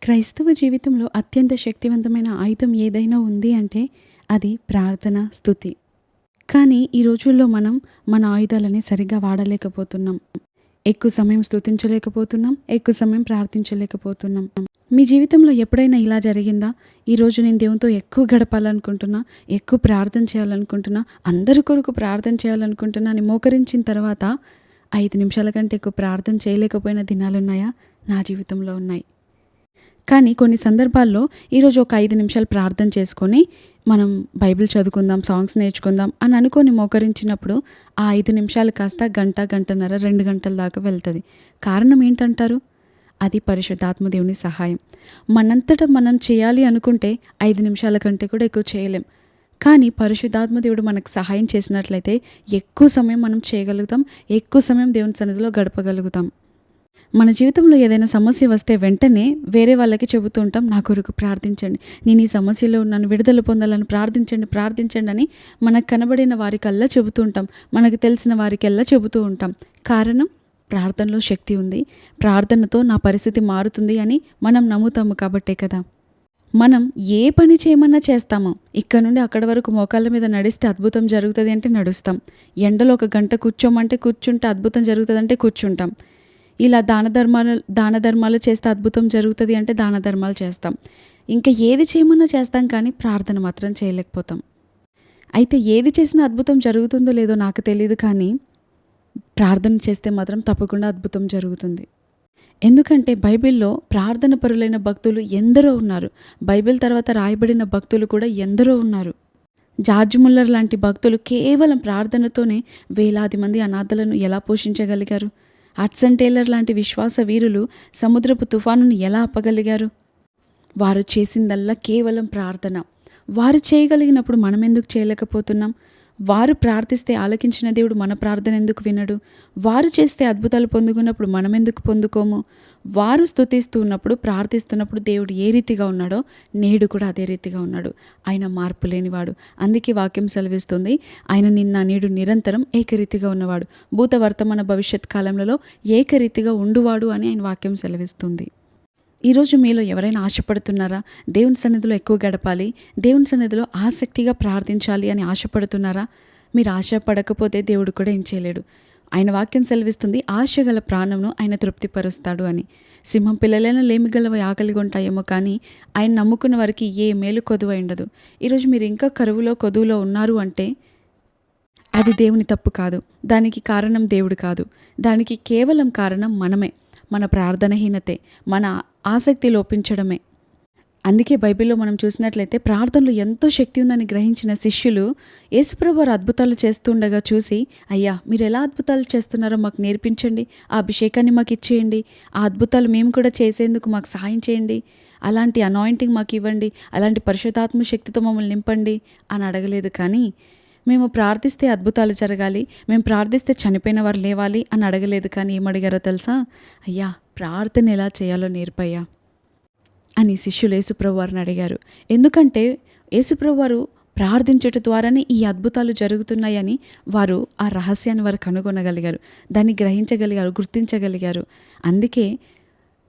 క్రైస్తవ జీవితంలో అత్యంత శక్తివంతమైన ఆయుధం ఏదైనా ఉంది అంటే అది ప్రార్థన, స్తుతి. కానీ ఈ రోజుల్లో మనం మన ఆయుధాలని సరిగ్గా వాడలేకపోతున్నాం. ఎక్కువ సమయం స్తుతించలేకపోతున్నాం. ఎక్కువ సమయం ప్రార్థించలేకపోతున్నాం. మీ జీవితంలో ఎప్పుడైనా ఇలా జరిగిందా? ఈరోజు నేను దేవునితో ఎక్కువ గడపాలనుకుంటున్నా, ఎక్కువ ప్రార్థన చేయాలనుకుంటున్నా, అందరి కొరకు ప్రార్థన చేయాలనుకుంటున్నా అని మోకరించిన తర్వాత 5 నిమిషాల కంటే ఎక్కువ ప్రార్థన చేయలేకపోయిన దినాలున్నాయా? నా జీవితంలో ఉన్నాయి. కానీ కొన్ని సందర్భాల్లో ఈరోజు ఒక 5 నిమిషాలు ప్రార్థన చేసుకొని మనం బైబిల్ చదువుకుందాం, సాంగ్స్ నేర్చుకుందాం అని అనుకొని మోకరించినప్పుడు ఆ 5 నిమిషాలు కాస్త గంట, గంటన్నర, 2 గంటల దాకా వెళ్తుంది. కారణం ఏంటంటారు? అది పరిశుద్ధాత్మ దేవుని సహాయం. మనంతటా మనం చేయాలి అనుకుంటే 5 నిమిషాల కంటే కూడా ఎక్కువ చేయలేం. కానీ పరిశుద్ధాత్మ దేవుడు మనకు సహాయం చేసినట్లయితే ఎక్కువ సమయం మనం చేయగలుగుతాం, ఎక్కువ సమయం దేవుని సన్నిధిలో గడపగలుగుతాం. మన జీవితంలో ఏదైనా సమస్య వస్తే వెంటనే వేరే వాళ్ళకి చెబుతూ ఉంటాం, నా కొరకు ప్రార్థించండి, నేను ఈ సమస్యలో ఉన్నాను, విడుదల పొందాలని ప్రార్థించండి అని మనకు కనబడిన వారికల్లా చెబుతూ ఉంటాం, మనకు తెలిసిన వారికెల్లా చెబుతూ ఉంటాం. కారణం, ప్రార్థనలో శక్తి ఉంది, ప్రార్థనతో నా పరిస్థితి మారుతుంది అని మనం నమ్ముతాము కాబట్టే కదా. మనం ఏ పని చేయమన్నా చేస్తామో. ఇక్కడ నుండి అక్కడి వరకు మోకాళ్ళ మీద నడిస్తే అద్భుతం జరుగుతుంది అంటే నడుస్తాం. ఎండలో 1 గంట కూర్చోమంటే కూర్చుంటే అద్భుతం జరుగుతుంది అంటే కూర్చుంటాం. ఇలా దాన ధర్మాలు చేస్తే అద్భుతం జరుగుతుంది అంటే దాన ధర్మాలు చేస్తాం. ఇంకా ఏది చేయమన్నా చేస్తాం, కానీ ప్రార్థన మాత్రం చేయలేకపోతాం. అయితే ఏది చేసినా అద్భుతం జరుగుతుందో లేదో నాకు తెలియదు, కానీ ప్రార్థన చేస్తే మాత్రం తప్పకుండా అద్భుతం జరుగుతుంది. ఎందుకంటే బైబిల్లో ప్రార్థన పరులైన భక్తులు ఎందరో ఉన్నారు. బైబిల్ తర్వాత రాయబడిన భక్తులు కూడా ఎందరో ఉన్నారు. జార్జ్ ముల్లర్ లాంటి భక్తులు కేవలం ప్రార్థనతోనే వేలాది మంది అనాథలను ఎలా పోషించగలిగారు? హడ్సన్ టేలర్ లాంటి విశ్వాస వీరులు సముద్రపు తుఫానును ఎలా ఆపగలిగారు? వారు చేసిందల్లా కేవలం ప్రార్థన. వారు చేయగలిగినప్పుడు మనం ఎందుకు చేయలేకపోతున్నాం? వారు ప్రార్థిస్తే ఆలకించిన దేవుడు మన ప్రార్థన ఎందుకు వినడు? వారు చేస్తే అద్భుతాలు పొందుకున్నప్పుడు మనం ఎందుకు పొందుకోము? వారు స్తుతిస్తూ ఉన్నప్పుడు, ప్రార్థిస్తున్నప్పుడు దేవుడు ఏ రీతిగా ఉన్నాడో నేడు కూడా అదే రీతిగా ఉన్నాడు. ఆయన మార్పు లేనివాడు. అందుకే వాక్యం సెలవిస్తుంది, ఆయన నిన్న నేడు నిరంతరం ఏకరీతిగా ఉన్నవాడు, భూత వర్తమాన భవిష్యత్ కాలంలో ఏకరీతిగా ఉండువాడు అని ఆయన వాక్యం సెలవిస్తుంది. ఈరోజు మీలో ఎవరైనా ఆశపడుతున్నారా? దేవుని సన్నిధిలో ఎక్కువ గడపాలి, దేవుని సన్నిధిలో ఆసక్తిగా ప్రార్థించాలి అని ఆశపడుతున్నారా? మీరు ఆశపడకపోతే దేవుడు కూడా ఏం చేయలేడు. ఆయన వాక్యం సెలవిస్తుంది, ఆశగల ప్రాణంను ఆయన తృప్తిపరుస్తాడు అని. సింహం పిల్లలైన లేమిగలవి ఆకలిగా ఉంటాయేమో, కానీ ఆయన నమ్ముకున్న వారికి ఏ మేలు కొదువ ఉండదు. ఈరోజు మీరు ఇంకా కరువులో కొదువులో ఉన్నారు అంటే అది దేవుని తప్పు కాదు. దానికి కారణం దేవుడు కాదు. దానికి కేవలం కారణం మనమే, మన ప్రార్థనహీనతే, మన ఆసక్తి లోపించడమే. అందుకే బైబిల్లో మనం చూసినట్లయితే ప్రార్థనలో ఎంతో శక్తి ఉందని గ్రహించిన శిష్యులు యేసుప్రభు వారు అద్భుతాలు చేస్తుండగా చూసి, అయ్యా మీరు ఎలా అద్భుతాలు చేస్తున్నారో మాకు నేర్పించండి, ఆ అభిషేకాన్ని మాకు ఇచ్చేయండి, ఆ అద్భుతాలు మేము కూడా చేసేందుకు మాకు సహాయం చేయండి, అలాంటి అనాయింటింగ్ మాకు ఇవ్వండి, అలాంటి పరిశుద్ధాత్మ శక్తితో మమ్మల్ని నింపండి అని అడగలేదు. కానీ మేము ప్రార్థిస్తే అద్భుతాలు జరగాలి, మేము ప్రార్థిస్తే చనిపోయిన వారు లేవాలి అని అడగలేదు. కానీ ఏమడిగారో తెలుసా? అయ్యా ప్రార్థన ఎలా చేయాలో నేర్పయ్యా అని శిష్యులు యేసుప్రభు వారిని అడిగారు. ఎందుకంటే యేసుప్రభు వారు ప్రార్థించటం ద్వారానే ఈ అద్భుతాలు జరుగుతున్నాయని వారు ఆ రహస్యాన్ని వారు కనుగొనగలిగారు, దాన్ని గ్రహించగలిగారు, గుర్తించగలిగారు. అందుకే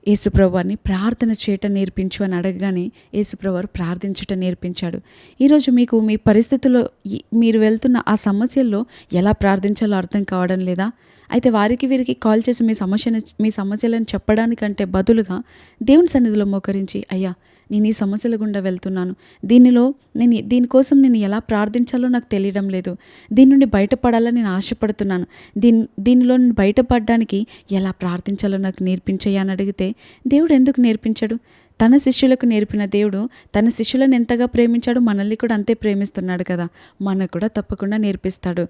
యేసుప్రభు వారిని ప్రార్థన చేయటం నేర్పించు అని అడగగానే యేసుప్రభు వారు ప్రార్థించటం నేర్పించాడు. ఈరోజు మీకు మీ పరిస్థితుల్లో మీరు వెళ్తున్న ఆ సమస్యల్లో ఎలా ప్రార్థించాలో అర్థం కావడం లేదా? అయితే వారికి వీరికి కాల్ చేసి మీ సమస్యలను చెప్పడానికంటే బదులుగా దేవుని సన్నిధిలో మోకరించి, అయ్యా నేను ఈ సమస్యల గుండా వెళ్తున్నాను, దీనికోసం నేను ఎలా ప్రార్థించాలో నాకు తెలియడం లేదు, దీని నుండి బయటపడాలని నేను ఆశపడుతున్నాను, దీనిలో నేను బయటపడడానికి ఎలా ప్రార్థించాలో నాకు నేర్పించయ్యా అని అడిగితే దేవుడు ఎందుకు నేర్పించడు? తన శిష్యులకు నేర్పిన దేవుడు తన శిష్యులను ఎంతగా ప్రేమించాడో మనల్ని కూడా అంతే ప్రేమిస్తున్నాడు కదా. మనకు కూడా తప్పకుండా నేర్పిస్తాడు.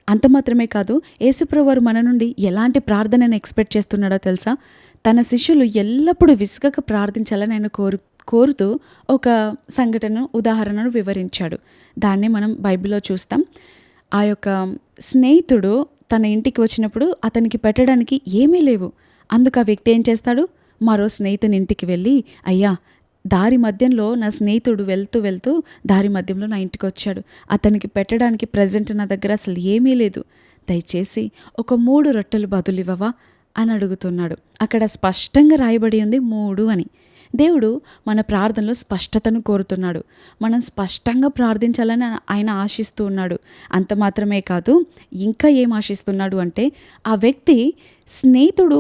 అంత మాత్రమే కాదు, యేసుప్రభు వారు మన నుండి ఎలాంటి ప్రార్థనను ఎక్స్పెక్ట్ చేస్తున్నాడో తెలుసా? తన శిష్యులు ఎల్లప్పుడూ విసుగక ప్రార్థించాలని ఆయన కోరుతూ ఒక ఉదాహరణను వివరించాడు. దాన్నే మనం బైబిల్లో చూస్తాం. ఆ యొక్క స్నేహితుడు తన ఇంటికి వచ్చినప్పుడు అతనికి పెట్టడానికి ఏమీ లేవు. అందుకు ఆ వ్యక్తి ఏం చేస్తాడు? మరో స్నేహితుని ఇంటికి వెళ్ళి, అయ్యా దారి మధ్యంలో నా స్నేహితుడు వెళ్తూ దారి మధ్యంలో నా ఇంటికి వచ్చాడు, అతనికి పెట్టడానికి ప్రజెంట్ నా దగ్గర అసలు ఏమీ లేదు, దయచేసి ఒక 3 రొట్టెలు బదులు ఇవ్వవా అని అడుగుతున్నాడు. అక్కడ స్పష్టంగా రాయబడి ఉంది 3 అని. దేవుడు మన ప్రార్థనలో స్పష్టతను కోరుతున్నాడు. మనం స్పష్టంగా ప్రార్థించాలని ఆయన ఆశిస్తూ ఉన్నాడు. అంత మాత్రమే కాదు, ఇంకా ఏం ఆశిస్తున్నాడు అంటే, ఆ వ్యక్తి స్నేహితుడు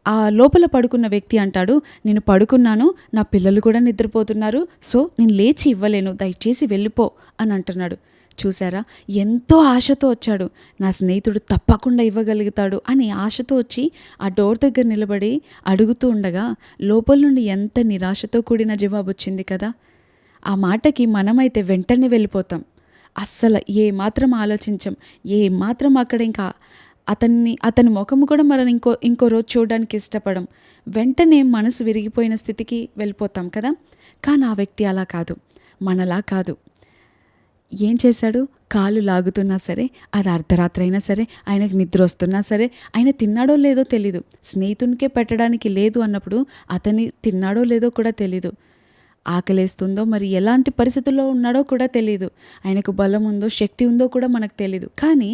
ఆ లోపల పడుకున్న వ్యక్తి అంటాడు, నేను పడుకున్నాను, నా పిల్లలు కూడా నిద్రపోతున్నారు, సో నేను లేచి ఇవ్వలేను, దయచేసి వెళ్ళిపో అని అంటున్నాడు. చూసారా, ఎంతో ఆశతో వచ్చాడు, నా స్నేహితుడు తప్పకుండా ఇవ్వగలుగుతాడు అని ఆశతో వచ్చి ఆ డోర్ దగ్గర నిలబడి అడుగుతూ ఉండగా లోపల నుండి ఎంత నిరాశతో కూడిన జవాబు వచ్చింది కదా. ఆ మాటకి మనమైతే వెంటనే వెళ్ళిపోతాం, అస్సలు ఏమాత్రం ఆలోచించం, ఏమాత్రం అక్కడ ఇంకా అతని ముఖము కూడా మనం ఇంకో రోజు చూడడానికి ఇష్టపడం. వెంటనే మనసు విరిగిపోయిన స్థితికి వెళ్ళిపోతాం కదా. కానీ ఆ వ్యక్తి అలా కాదు, మనలా కాదు. ఏం చేశాడు, కాలు లాగుతున్నా సరే, అది అర్ధరాత్రి అయినా సరే, ఆయనకు నిద్ర వస్తున్నా సరే, ఆయన తిన్నాడో లేదో తెలీదు, స్నేహితునికే పెట్టడానికి లేదు అన్నప్పుడు అతని తిన్నాడో లేదో కూడా తెలీదు, ఆకలేస్తుందో మరి ఎలాంటి పరిస్థితుల్లో ఉన్నాడో కూడా తెలీదు, ఆయనకు బలం ఉందో శక్తి ఉందో కూడా మనకు తెలీదు. కానీ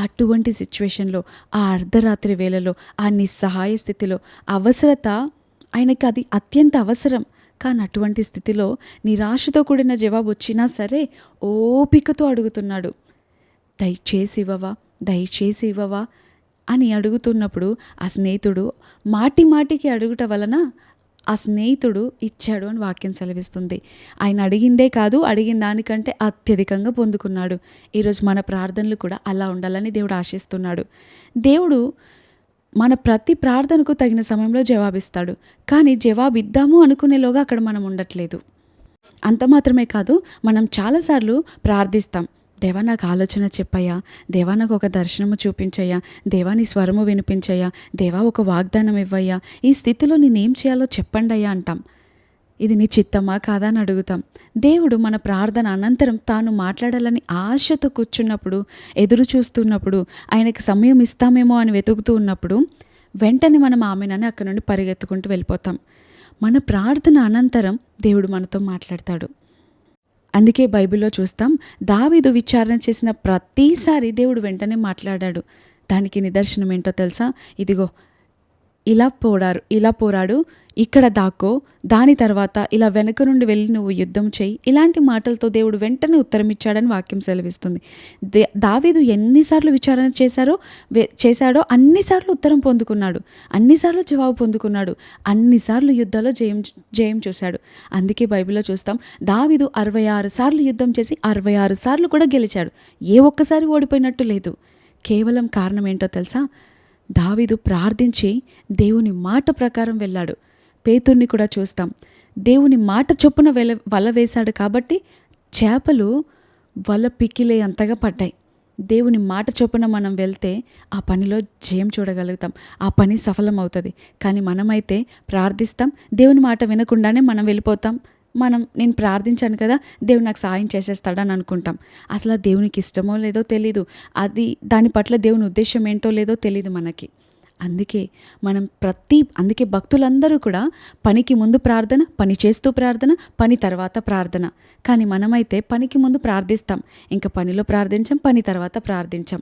అటువంటి సిచ్యువేషన్లో, ఆ అర్ధరాత్రి వేళలో, ఆ నిస్సహాయ స్థితిలో, అవసరత ఆయనకి అది అత్యంత అవసరం. కానీ అటువంటి స్థితిలో నిరాశతో కూడిన జవాబు వచ్చినా సరే ఓపికతో అడుగుతున్నాడు, దయచేసి ఇవ్వవా, దయచేసి ఇవ్వవా అని అడుగుతున్నప్పుడు ఆ స్నేహితుడు మాటికి అడుగుట వలన ఆ స్నేహితుడు ఇచ్చాడు అని వాక్యం సెలవిస్తుంది. ఆయన అడిగిందే కాదు, అడిగిన దానికంటే అత్యధికంగా పొందుకున్నాడు. ఈరోజు మన ప్రార్థనలు కూడా అలా ఉండాలని దేవుడు ఆశిస్తున్నాడు. దేవుడు మన ప్రతి ప్రార్థనకు తగిన సమయంలో జవాబిస్తాడు. కానీ జవాబిద్దాము అనుకునేలోగా అక్కడ మనం ఉండట్లేదు. అంత మాత్రమే కాదు, మనం చాలాసార్లు ప్రార్థిస్తాం, దేవా నాకు ఆలోచన చెప్పయ్యా, దేవా నాకు ఒక దర్శనము చూపించయ్యా, దేవా నీ స్వరము వినిపించయ్యా, దేవా ఒక వాగ్దానం ఇవ్వయ్యా, ఈ స్థితిలో నేనేం చేయాలో చెప్పండి అయ్యా అంటాం. ఇది నీ చిత్తమా కాదా అని అడుగుతాం. దేవుడు మన ప్రార్థన అనంతరం తాను మాట్లాడాలని ఆశతో కూర్చున్నప్పుడు, ఎదురు చూస్తున్నప్పుడు, ఆయనకి సమయం ఇస్తామేమో అని వెతుకుతూ ఉన్నప్పుడు వెంటనే మనం ఆమెనని అక్కడి నుండి పరిగెత్తుకుంటూ వెళ్ళిపోతాం. మన ప్రార్థన అనంతరం దేవుడు మనతో మాట్లాడతాడు. అందుకే బైబిల్లో చూస్తాం, దావీదు విచారణ చేసిన ప్రతిసారి దేవుడు వెంటనే మాట్లాడాడు. దానికి నిదర్శనం ఏంటో తెలుసా? ఇదిగో ఇలా పోరాడు, ఇక్కడ దాక్కో, దాని తర్వాత ఇలా వెనక నుండి వెళ్ళి నువ్వు యుద్ధం చేయి, ఇలాంటి మాటలతో దేవుడు వెంటనే ఉత్తరం ఇచ్చాడని వాక్యం సెలవిస్తుంది. దావీదు ఎన్నిసార్లు విచారణ చేశాడో అన్నిసార్లు ఉత్తరం పొందుకున్నాడు, అన్నిసార్లు జవాబు పొందుకున్నాడు, అన్నిసార్లు యుద్ధాల్లో జయం చూశాడు. అందుకే బైబిల్లో చూస్తాం, దావీదు 66 సార్లు యుద్ధం చేసి 66 సార్లు కూడా గెలిచాడు, ఏ ఒక్కసారి ఓడిపోయినట్టు లేదు. కేవలం కారణం ఏంటో తెలుసా? దావీదు ప్రార్థించి దేవుని మాట ప్రకారం వెళ్ళాడు. పేతుర్ని కూడా చూస్తాం, దేవుని మాట చొప్పున వల వేశాడు కాబట్టి చేపలు వల పికిలే అంతగా పడ్డాయి. దేవుని మాట చొప్పున మనం వెళ్తే ఆ పనిలో జయం చూడగలుగుతాం, ఆ పని సఫలమవుతుంది. కానీ మనమైతే ప్రార్థిస్తాం, దేవుని మాట వినకుండానే మనం వెళ్ళిపోతాం. నేను ప్రార్థించాను కదా, దేవుడు నాకు సాయం చేసేస్తాడని అనుకుంటాం. అసలు దేవునికి ఇష్టమో లేదో తెలీదు, దాని పట్ల దేవుని ఉద్దేశం ఏంటో లేదో తెలీదు మనకి. అందుకే భక్తులందరూ కూడా పనికి ముందు ప్రార్థన, పని చేస్తూ ప్రార్థన, పని తర్వాత ప్రార్థన. కానీ మనమైతే పనికి ముందు ప్రార్థిస్తాం, ఇంకా పనిలో ప్రార్థించాం, పని తర్వాత ప్రార్థించాం.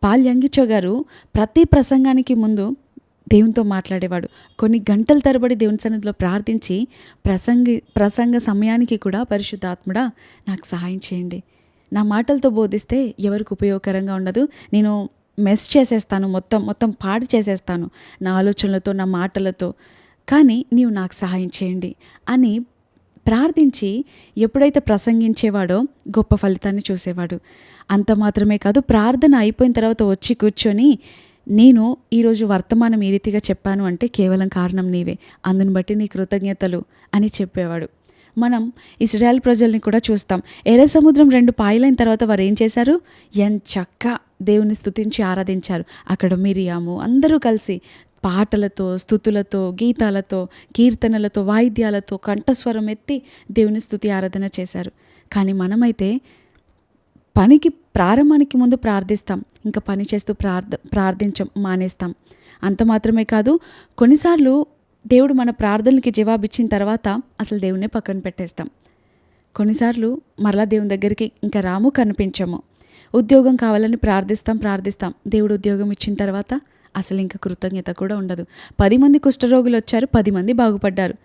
పాల్ యంగిచో గారు ప్రతి ప్రసంగానికి ముందు దేవునితో మాట్లాడేవాడు. కొన్ని గంటల తరబడి దేవుని సన్నిధిలో ప్రార్థించి ప్రసంగ సమయానికి కూడా పరిశుద్ధాత్ముడా నాకు సహాయం చేయండి, నా మాటలతో బోధిస్తే ఎవరికి ఉపయోగకరంగా ఉండదు, నేను మెస్ చేసేస్తాను, మొత్తం పాడు చేసేస్తాను నా ఆలోచనలతో, నా మాటలతో, కానీ నీవు నాకు సహాయం చేయండి అని ప్రార్థించి ఎప్పుడైతే ప్రసంగించేవాడో గొప్ప ఫలితాన్ని చూసేవాడు. అంత మాత్రమే కాదు, ప్రార్థన అయిపోయిన తర్వాత వచ్చి కూర్చొని నేను ఈరోజు వర్తమానం ఈ రీతిగా చెప్పాను అంటే కేవలం కారణం నీవే, అందుని బట్టి నీ కృతజ్ఞతలు అని చెప్పేవాడు. మనం ఇశ్రాయేల్ ప్రజల్ని కూడా చూస్తాం, ఎర్ర సముద్రం 2 పాయలైన తర్వాత వారు ఏం చేశారు? ఎంచక్కా దేవుని స్తుతించి ఆరాధించారు. అక్కడ మిరియాము అందరూ కలిసి పాటలతో, స్తుతులతో, గీతాలతో, కీర్తనలతో, వాయిద్యాలతో కంఠస్వరం ఎత్తి దేవుని స్తుతి ఆరాధన చేశారు. కానీ మనమైతే పనికి ప్రారంభానికి ముందు ప్రార్థిస్తాం, ఇంకా పని చేస్తూ మానేస్తాం. అంత మాత్రమే కాదు, కొన్నిసార్లు దేవుడు మన ప్రార్థనలకి జవాబిచ్చిన తర్వాత అసలు దేవునే పక్కన పెట్టేస్తాం. కొన్నిసార్లు మరలా దేవుని దగ్గరికి ఇంకా రాము, కనిపించము. ఉద్యోగం కావాలని ప్రార్థిస్తాం, దేవుడు ఉద్యోగం ఇచ్చిన తర్వాత అసలు ఇంకా కృతజ్ఞత కూడా ఉండదు. 10 మంది కుష్ఠరోగులు వచ్చారు, 10 మంది బాగుపడ్డారు.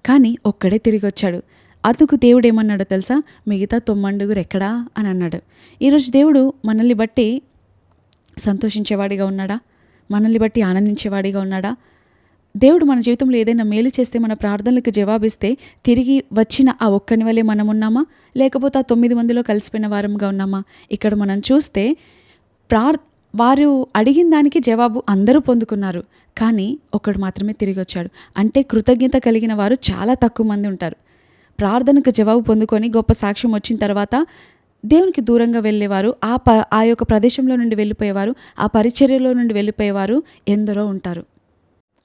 కానీ ఒక్కడే తిరిగి వచ్చాడు. అందుకు దేవుడు ఏమన్నాడో తెలుసా? మిగతా 9 ఎక్కడా అని అన్నాడు. ఈరోజు దేవుడు మనల్ని బట్టి సంతోషించేవాడిగా ఉన్నాడా? మనల్ని బట్టి ఆనందించేవాడిగా ఉన్నాడా? దేవుడు మన జీవితంలో ఏదైనా మేలు చేస్తే, మన ప్రార్థనలకు జవాబిస్తే తిరిగి వచ్చిన ఆ ఒక్కని వల్లే మనం ఉన్నామా? లేకపోతే ఆ 9 మందిలో కలిసిపోయిన వారంగా ఉన్నామా? ఇక్కడ మనం చూస్తే వారు అడిగిన దానికి జవాబు అందరూ పొందుకున్నారు, కానీ ఒక్కడు మాత్రమే తిరిగి వచ్చాడు. అంటే కృతజ్ఞత కలిగిన వారు చాలా తక్కువ మంది ఉంటారు. ప్రార్థనకు జవాబు పొందుకొని గొప్ప సాక్ష్యం వచ్చిన తర్వాత దేవునికి దూరంగా వెళ్ళేవారు, ఆ యొక్క ప్రదేశంలో నుండి వెళ్ళిపోయేవారు, ఆ పరిచర్యలో నుండి వెళ్ళిపోయేవారు ఎందరో ఉంటారు.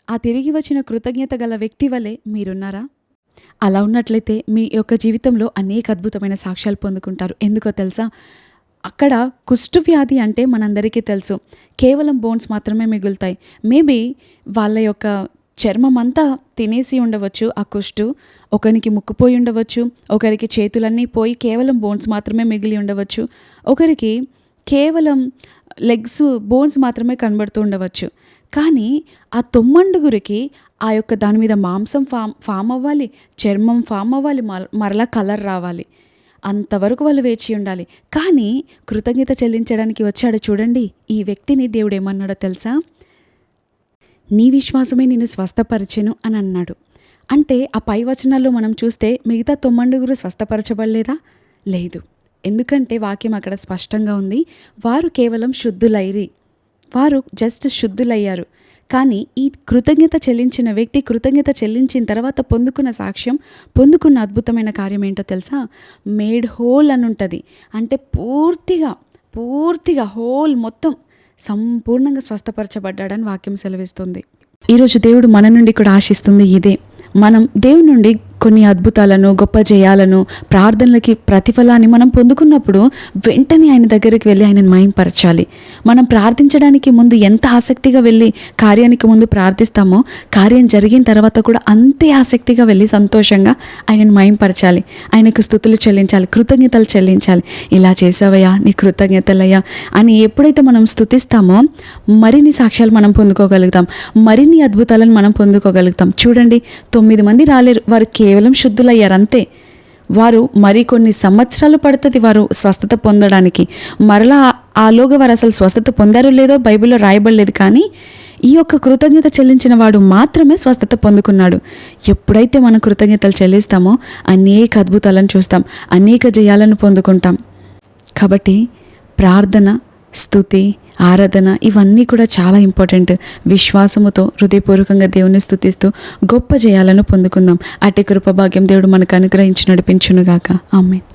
ఆ తిరిగి వచ్చిన కృతజ్ఞత గల వ్యక్తి వలె మీరున్నారా? అలా ఉన్నట్లయితే మీ యొక్క జీవితంలో అనేక అద్భుతమైన సాక్ష్యాలు పొందుకుంటారు. ఎందుకో తెలుసా? అక్కడ కుష్ఠవ్యాధి అంటే మనందరికీ తెలుసు, కేవలం బోన్స్ మాత్రమే మిగులుతాయి. మేబీ వాళ్ళ యొక్క చర్మం అంతా తినేసి ఉండవచ్చు. ఆ కుష్టు ఒకరికి ముక్కుపోయి ఉండవచ్చు, ఒకరికి చేతులన్నీ పోయి కేవలం బోన్స్ మాత్రమే మిగిలి ఉండవచ్చు, ఒకరికి కేవలం లెగ్స్ బోన్స్ మాత్రమే కనబడుతూ ఉండవచ్చు. కానీ ఆ 9 ఆ యొక్క దాని మీద మాంసం ఫామ్ అవ్వాలి, చర్మం ఫామ్ అవ్వాలి, మరలా కలర్ రావాలి. అంతవరకు వాళ్ళు వేచి ఉండాలి. కానీ కృతజ్ఞత చెల్లించడానికి వచ్చాడు చూడండి ఈ వ్యక్తిని. దేవుడు ఏమన్నాడో తెలుసా? నీ విశ్వాసమే నిన్ను స్వస్థపరిచెను అని అన్నాడు. అంటే ఆ పై వచనాల్లో మనం చూస్తే మిగతా 9 స్వస్థపరచబడలేదా? లేదు. ఎందుకంటే వాక్యం అక్కడ స్పష్టంగా ఉంది, వారు కేవలం శుద్ధులైరి, వారు జస్ట్ శుద్ధులయ్యారు. కానీ ఈ కృతజ్ఞత చెల్లించిన వ్యక్తి కృతజ్ఞత చెల్లించిన తర్వాత పొందుకున్న సాక్ష్యం, పొందుకున్న అద్భుతమైన కార్యం ఏంటో తెలుసా? మేడ్ హోల్ అని ఉంటుంది. అంటే పూర్తిగా హోల్ మొత్తం సంపూర్ణంగా స్వస్థపరచబడ్డాడని వాక్యం సెలవిస్తుంది. ఈరోజు దేవుడు మన నుండి కూడా ఆశిస్తుంది ఇదే. మనం దేవుని నుండి కొన్ని అద్భుతాలను, గొప్ప జయాలను, ప్రార్థనలకి ప్రతిఫలాన్ని మనం పొందుకున్నప్పుడు వెంటనే ఆయన దగ్గరికి వెళ్ళి ఆయనను మహింపరచాలి. మనం ప్రార్థించడానికి ముందు ఎంత ఆసక్తిగా వెళ్ళి కార్యానికి ముందు ప్రార్థిస్తామో, కార్యం జరిగిన తర్వాత కూడా అంతే ఆసక్తిగా వెళ్ళి సంతోషంగా ఆయనను మహింపరచాలి, ఆయనకు స్తుతులు చెల్లించాలి, కృతజ్ఞతలు చెల్లించాలి. ఇలా చేసావయ్యా, నీ కృతజ్ఞతలయ్యా అని ఎప్పుడైతే మనం స్తుతిస్తామో మరిన్ని సాక్ష్యాలు మనం పొందుకోగలుగుతాం, మరిన్ని అద్భుతాలను మనం పొందుకోగలుగుతాం. చూడండి, 9 మంది రాలేరు, వారు కేవలం శుద్ధులయ్యారు అంతే. వారు మరికొన్ని సంవత్సరాలు పడుతుంది వారు స్వస్థత పొందడానికి. మరలా ఆలోగా వారు అసలు స్వస్థత పొందారో లేదో బైబిల్లో రాయబడలేదు. కానీ ఈ యొక్క కృతజ్ఞత చెల్లించిన వాడు మాత్రమే స్వస్థత పొందుకున్నాడు. ఎప్పుడైతే మనం కృతజ్ఞతలు చెల్లిస్తామో అనేక అద్భుతాలను చూస్తాం, అనేక జయాలను పొందుకుంటాం. కాబట్టి ప్రార్థన, స్తుతి, ఆరాధన ఇవన్నీ కూడా చాలా ఇంపార్టెంట్. విశ్వాసముతో హృదయపూర్వకంగా దేవుని స్తుతిస్తూ గొప్ప జయాలను పొందుకుందాం. అట్టి కృప భాగ్యం దేవుడు మనకు అనుగ్రహించి నడిపించునుగాక. ఆమేన్.